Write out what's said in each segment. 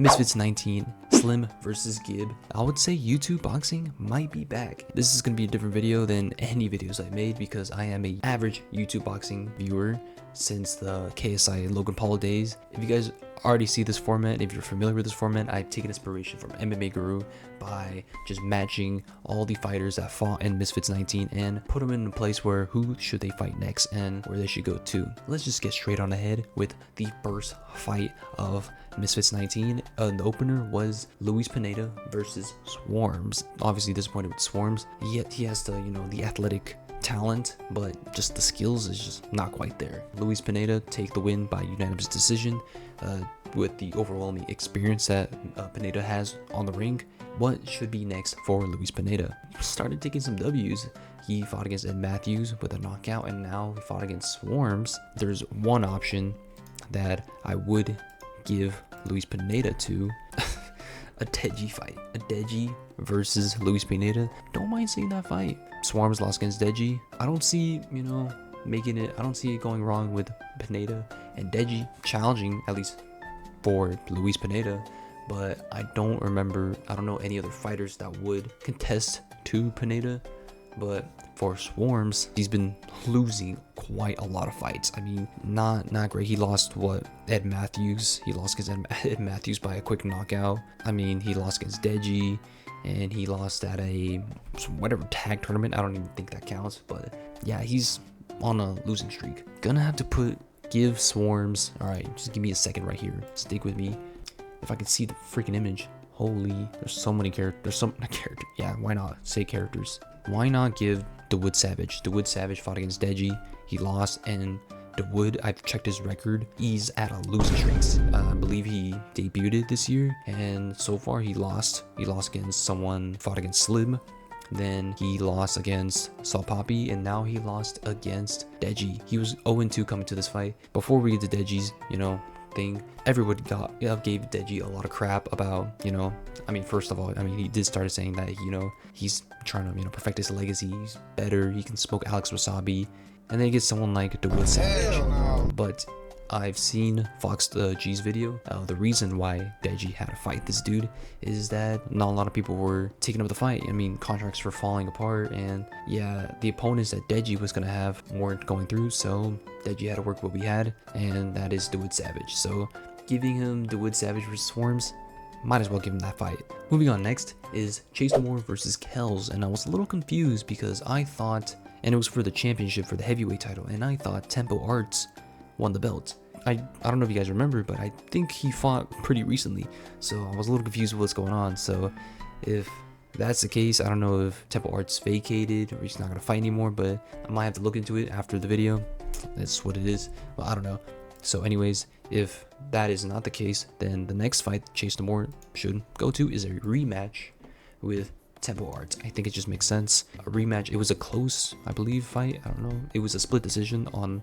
Misfits 19, Slim versus Gib. I would say YouTube boxing might be back. This is going to be a different video than any videos I made because I am an average YouTube boxing viewer since the KSI Logan Paul days. If you guys already see this format, if you're familiar with this format, I've taken inspiration from MMA Guru by just matching all the fighters that fought in Misfits 19 and put them in a place where who should they fight next and where they should go to. Let's just get straight on ahead with the first fight of Misfits 19. The opener was Luis Pineda versus Swarmz. Obviously disappointed with Swarmz. He has the, the athletic talent, but just the skills is just not quite there. Luis Pineda take the win by unanimous decision with the overwhelming experience that Pineda has on the ring. What should be next for Luis Pineda? He started taking some W's. He fought against Ed Matthews with a knockout, and now he fought against Swarmz. There's one option that I would give Luis Pineda to. A Deji fight. A Deji versus Luis Pineda. Don't mind seeing that fight. Swarmz lost against Deji. I don't see, I don't see it going wrong with Pineda and Deji challenging, at least for Luis Pineda. But I don't know any other fighters that would contest to Pineda. But for Swarmz, he's been losing quite a lot of fights. I mean, not great. He lost Ed Matthews. He lost against Ed Matthews by a quick knockout. I mean, he lost against Deji, and he lost at a whatever tag tournament. I don't even think that counts. But yeah, he's on a losing streak. Gonna have to give Swarmz. All right, just give me a second right here. Stick with me. If I can see the freaking image. Holy, there's so many characters. There's so many characters. Yeah, why not say characters? Why not give Dawood Savage? Dawood Savage fought against Deji. He lost, and Dawood, I've checked his record. He's at a losing streak. I believe he debuted this year, and so far he lost. He lost against someone, fought against Slim. Then he lost against Papi, and now he lost against Deji. He was 0-2 coming to this fight. Before we get to Deji's, thing, everybody gave Deji a lot of crap about, first of all, he did start saying that, he's trying to, perfect his legacy. He's better. He can smoke Alex Wasabi. And then you get someone like Dawood Savage. But I've seen Fox G's video. The reason why Deji had to fight this dude is that not a lot of people were taking up the fight. Contracts were falling apart, and yeah, the opponents that Deji was gonna have weren't going through, so Deji had to work what we had, and that is Dawood Savage. So giving him Dawood Savage versus Swarmz, might as well give him that fight. Moving on, next is Demoor versus Kelz, and I was a little confused because I thought, and it was for the championship for the heavyweight title, and I thought Tempo Arts won the belt. I don't know if you guys remember, but I think he fought pretty recently, so I was a little confused with what's going on. So if that's the case, I don't know if Tempo Arts vacated or he's not gonna fight anymore, but I might have to look into it after the video. That's what it is. Well, I don't know. So anyways, if that is not the case, then the next fight Demoor should go to is a rematch with Tempo Arts. I think it just makes sense. A rematch. It was a close, I believe, fight. I don't know. It was a split decision on,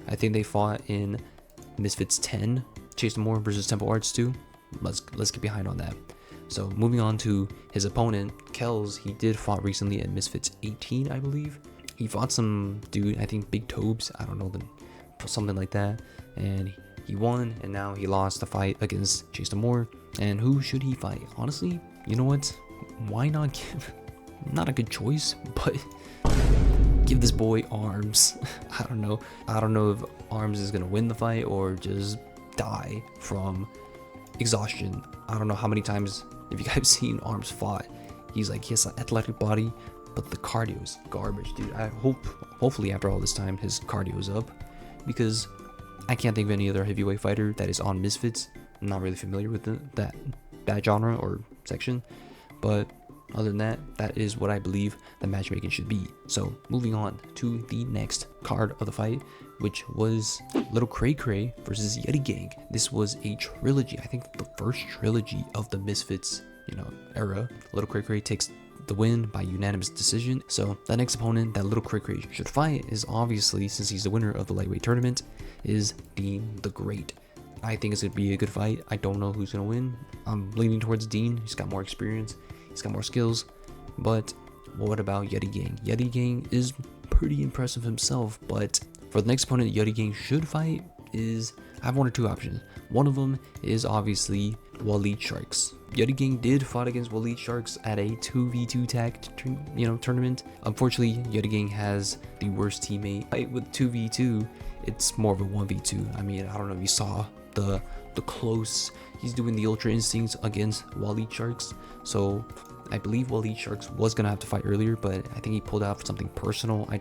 I think they fought in Misfits 10, Demoor versus Tempo Arts 2. Let's get behind on that. So moving on to his opponent, Kelz. He did fought recently at Misfits 18, I believe. He fought some dude, I think Big Tobes, I don't know, something like that. And he won, and now he lost the fight against Demoor. And who should he fight? Honestly, you know what? Why not give, not a good choice, but give this boy Arms. I don't know if Arms is gonna win the fight or just die from exhaustion. I don't know how many times, if you guys seen Arms fought, he has an athletic body, but the cardio is garbage, dude. I hopefully after all this time his cardio is up, because I can't think of any other heavyweight fighter that is on Misfits. I'm not really familiar with that genre or section, but other than that, that is what I believe the matchmaking should be. So moving on to the next card of the fight, which was Little CraCra versus YuddyGang. This was a trilogy. I think the first trilogy of the Misfits, era. Little CraCra takes the win by unanimous decision. So the next opponent that Little CraCra should fight is obviously, since he's the winner of the lightweight tournament, is Dean the Great. I think it's gonna be a good fight. I don't know who's gonna win. I'm leaning towards Dean. He's got more experience. He's got more skills. But what about YuddyGang? YuddyGang is pretty impressive himself, but for the next opponent YuddyGang should fight is I have one or two options. One of them is obviously Waleed Sharks. YuddyGang did fight against Waleed Sharks at a 2v2 tag tournament. Unfortunately, YuddyGang has the worst teammate. Fight with 2v2, it's more of a 1v2. I mean, I don't know if you saw the close. He's doing the Ultra Instincts against Waleed Sharks. So I believe Waleed Sharks was gonna have to fight earlier, but I think he pulled out for something personal. I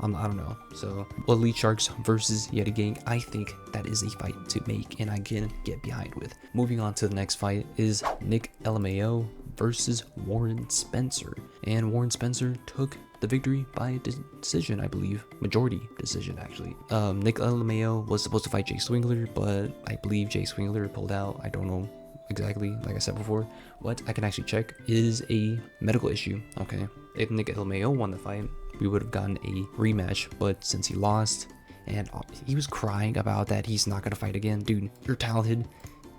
don't know. So Waleed Sharks versus YuddyGang, I think that is a fight to make and I can get behind with. Moving on to the next fight is Nichlmao versus Warren Spencer. And Warren Spencer took the victory by decision, I believe. Majority decision, actually. Nichlmao was supposed to fight Jay Swingler, but I believe Jay Swingler pulled out. I don't know exactly, like I said before. What I can actually check is a medical issue. Okay, if Nichlmao won the fight, we would have gotten a rematch, but since he lost and he was crying about that he's not gonna fight again. Dude, you're talented,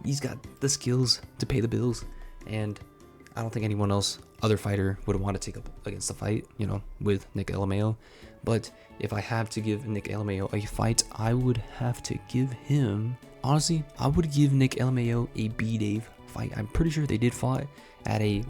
he's got the skills to pay the bills, and I don't think anyone else, other fighter, would want to take up against the fight, you know, with Nichlmao. But if I have to give Nichlmao a fight, I would have to give him, honestly, I would give Nichlmao a B-Dave fight. I'm pretty sure they did fight at a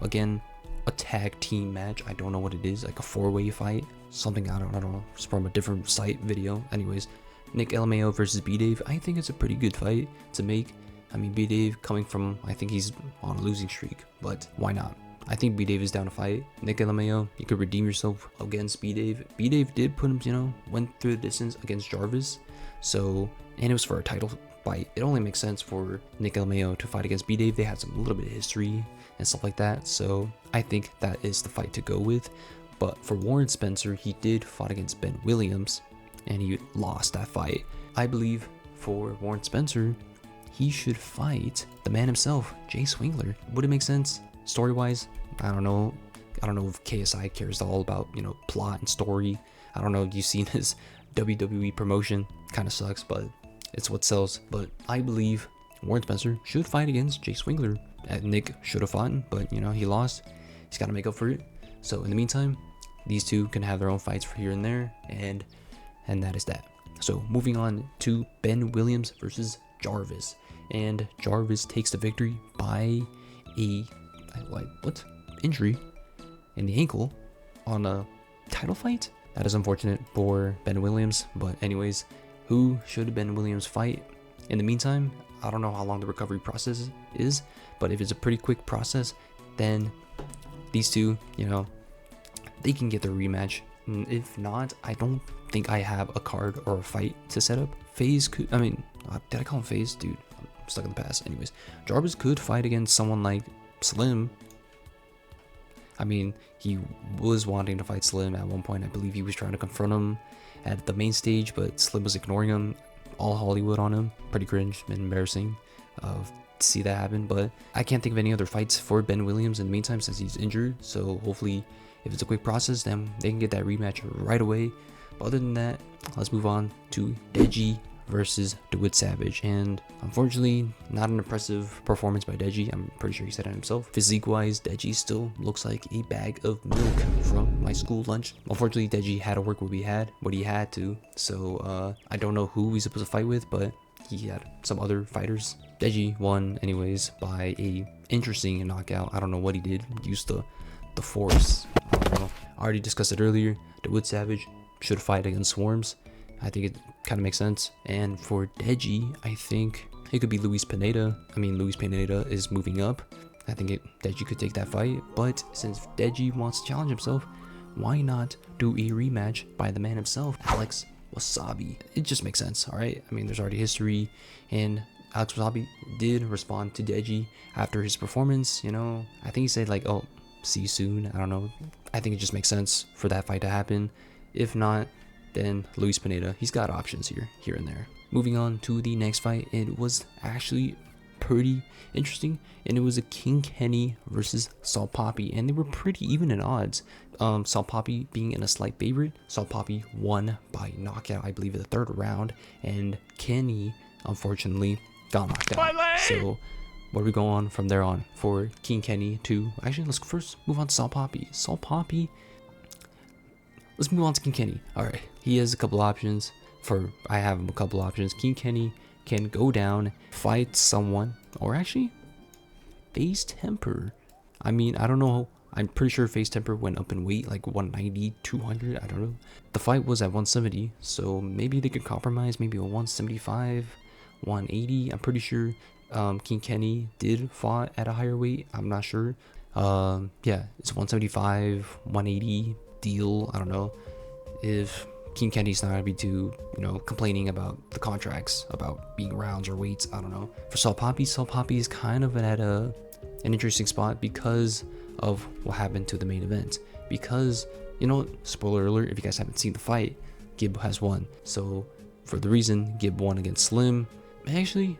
tag team match. I don't know what it is, like a 4-way fight, something. I don't know, it's from a different site video. Anyways, Nichlmao versus B-Dave, I think it's a pretty good fight to make. I mean, B-Dave coming from, I think he's on a losing streak, but why not? I think B-Dave is down to fight. Nichlmao, you could redeem yourself against B-Dave. B-Dave did put him, you know, went through the distance against Jarvis, so, and it was for a title fight. It only makes sense for Nichlmao to fight against B-Dave. They had a little bit of history and stuff like that, so I think that is the fight to go with. But for Warren Spencer, he did fight against Ben Williams and he lost that fight. I believe for Warren Spencer, he should fight the man himself, Jay Swingler. Would it make sense story-wise? I don't know if KSI cares all about, you know, plot and story. I don't know if you've seen his WWE promotion. Kind of sucks, but it's what sells. But I believe Warren Spencer should fight against Jay Swingler. Nick should have fought, but you know, he lost. He's got to make up for it. So in the meantime, these two can have their own fights for here and there, and that is that. So moving on to Ben Williams versus Jarvis, and Jarvis takes the victory by a injury in the ankle on a title fight. That is unfortunate for Ben Williams, but anyways, who should Ben Williams fight? In the meantime, I don't know how long the recovery process is, but if it's a pretty quick process, then these two, you know, they can get their rematch. And if not, I don't think I have a card or a fight to set up. FaZe could, I mean, did I call him FaZe? Dude, I'm stuck in the past. Anyways, Jarvis could fight against someone like Slim. I mean, he was wanting to fight Slim at one point. I believe he was trying to confront him at the main stage, but Slim was ignoring him. All Hollywood on him. Pretty cringe and embarrassing to see that happen. But I can't think of any other fights for Ben Williams in the meantime since he's injured. So hopefully, if it's a quick process, then they can get that rematch right away. But other than that, let's move on to Deji versus Dawood Savage. And unfortunately, not an impressive performance by Deji. I'm pretty sure he said it himself. Physique wise, Deji still looks like a bag of milk from my school lunch. Unfortunately, Deji had to work what he had to. So I don't know who he's supposed to fight with, but he had some other fighters. Deji won anyways by a interesting knockout. I don't know what he did. Used the force. I don't know. I already discussed it earlier. Dawood Savage should fight against Swarmz. I think it kind of makes sense. And for Deji, I think it could be Luis Pineda. I mean, Luis Pineda is moving up. I think Deji could take that fight. But since Deji wants to challenge himself, why not do a rematch by the man himself, Alex Wasabi? It just makes sense, all right? I mean, there's already history, and Alex Wasabi did respond to Deji after his performance. You know, I think he said like, "Oh, see you soon." I don't know. I think it just makes sense for that fight to happen. If not, then Luis Pineda, he's got options here and there. Moving on to the next fight, it was actually pretty interesting, and it was a King Kenny versus Salt Papi, and they were pretty even in odds. Salt Papi being in a slight favorite. Salt Papi won by knockout, I believe, in the third round, and Kenny unfortunately got knocked out. So where we go on from there on for King Kenny to, actually let's first move on to Salt Papi. Salt Papi, let's move on to King Kenny. All right, he has a couple options. I have a couple options. King Kenny can go down, fight someone, or actually face temper. I mean, I don't know. I'm pretty sure face temper went up in weight, like 190, 200. I don't know. The fight was at 170, so maybe they could compromise, maybe a 175, 180. I'm pretty sure King Kenny did fought at a higher weight. I'm not sure. Yeah, it's 175, 180 deal. I don't know if King Kenny's not gonna be too, complaining about the contracts, about being rounds or weights. I don't know. For Saul Papi is kind of at an interesting spot because of what happened to the main event. Because, spoiler alert, if you guys haven't seen the fight, Gib has won. So for the reason Gib won against Slim, actually,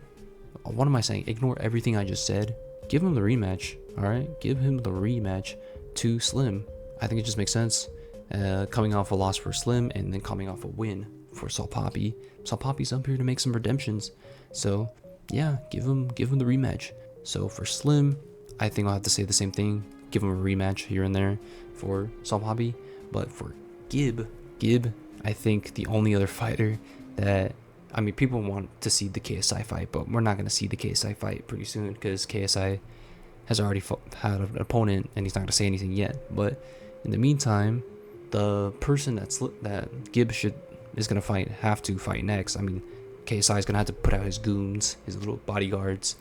what am I saying? Ignore everything I just said. Give him the rematch. All right, give him the rematch to Slim. I think it just makes sense. Coming off a loss for Slim and then coming off a win for Saul Papi. Saul Papi's up here to make some redemptions. So yeah, give him the rematch. So for Slim, I think I'll have to say the same thing. Give him a rematch here and there for Saul Papi. But for Gib, I think the only other fighter that, I mean, people want to see the KSI fight, but we're not going to see the KSI fight pretty soon because KSI has already had an opponent and he's not going to say anything yet. But in the meantime, the person that Gib is going to have to fight next, I mean, KSI is going to have to put out his goons, his little bodyguards,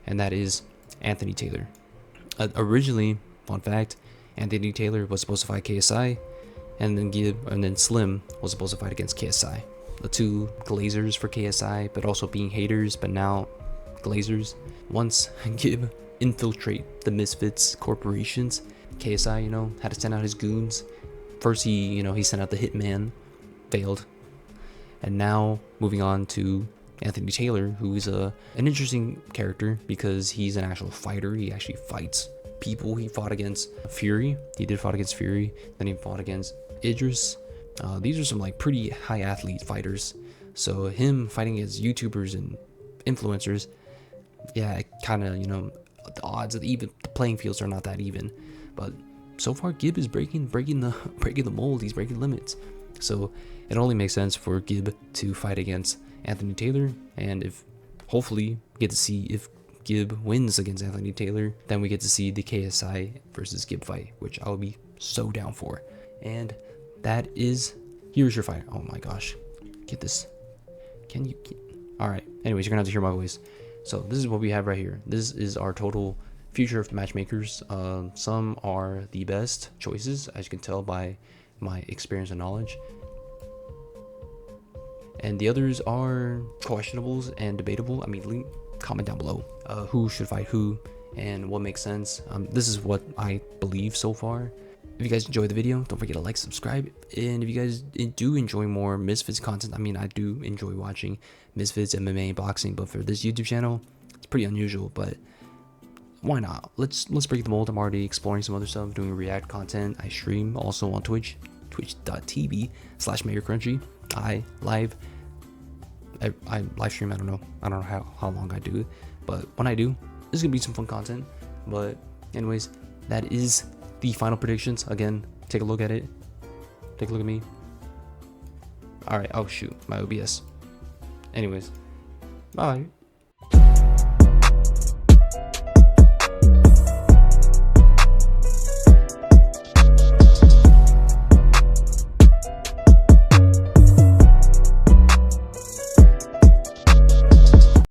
and that is Anthony Taylor. Originally, fun fact, Anthony Taylor was supposed to fight KSI, and then Slim was supposed to fight against KSI. The two glazers for KSI, but also being haters, but now glazers. Once Gib infiltrate the Misfits corporations, KSI, had to send out his goons. First he sent out the hitman, failed. And now moving on to Anthony Taylor, who is an interesting character because he's an actual fighter. He actually fights people. He fought against Fury. He did fight against Fury. Then he fought against Idris. These are some like pretty high athlete fighters. So him fighting against YouTubers and influencers, yeah, it kind of, the odds of the playing fields are not that even. But so far Gib is breaking the mold. He's breaking limits. So it only makes sense for Gib to fight against Anthony Taylor, and if hopefully get to see if Gib wins against Anthony Taylor, then we get to see the KSI versus Gib fight, which I'll be so down for. And here's your fight. Oh my gosh, get this. All right, anyways, you're gonna have to hear my voice. So this is what we have right here. This is our total future of matchmakers. Some are the best choices, as you can tell by my experience and knowledge, and the others are questionables and debatable. I mean, comment down below who should fight who and what makes sense. This is what I believe so far. If you guys enjoyed the video, don't forget to like, subscribe, and if you guys do enjoy more Misfits content, I mean, I do enjoy watching Misfits, MMA, boxing, but for this YouTube channel, it's pretty unusual, but why not? Let's break the mold. I'm already exploring some other stuff, doing React content. I stream also on Twitch, twitch.tv/MayorCrunchy. I live stream. I don't know how long I do it, but when I do, this is gonna be some fun content. But anyways, that is the final predictions. Again, take a look at it. Take a look at me. All right. Oh shoot, my OBS. Anyways, bye.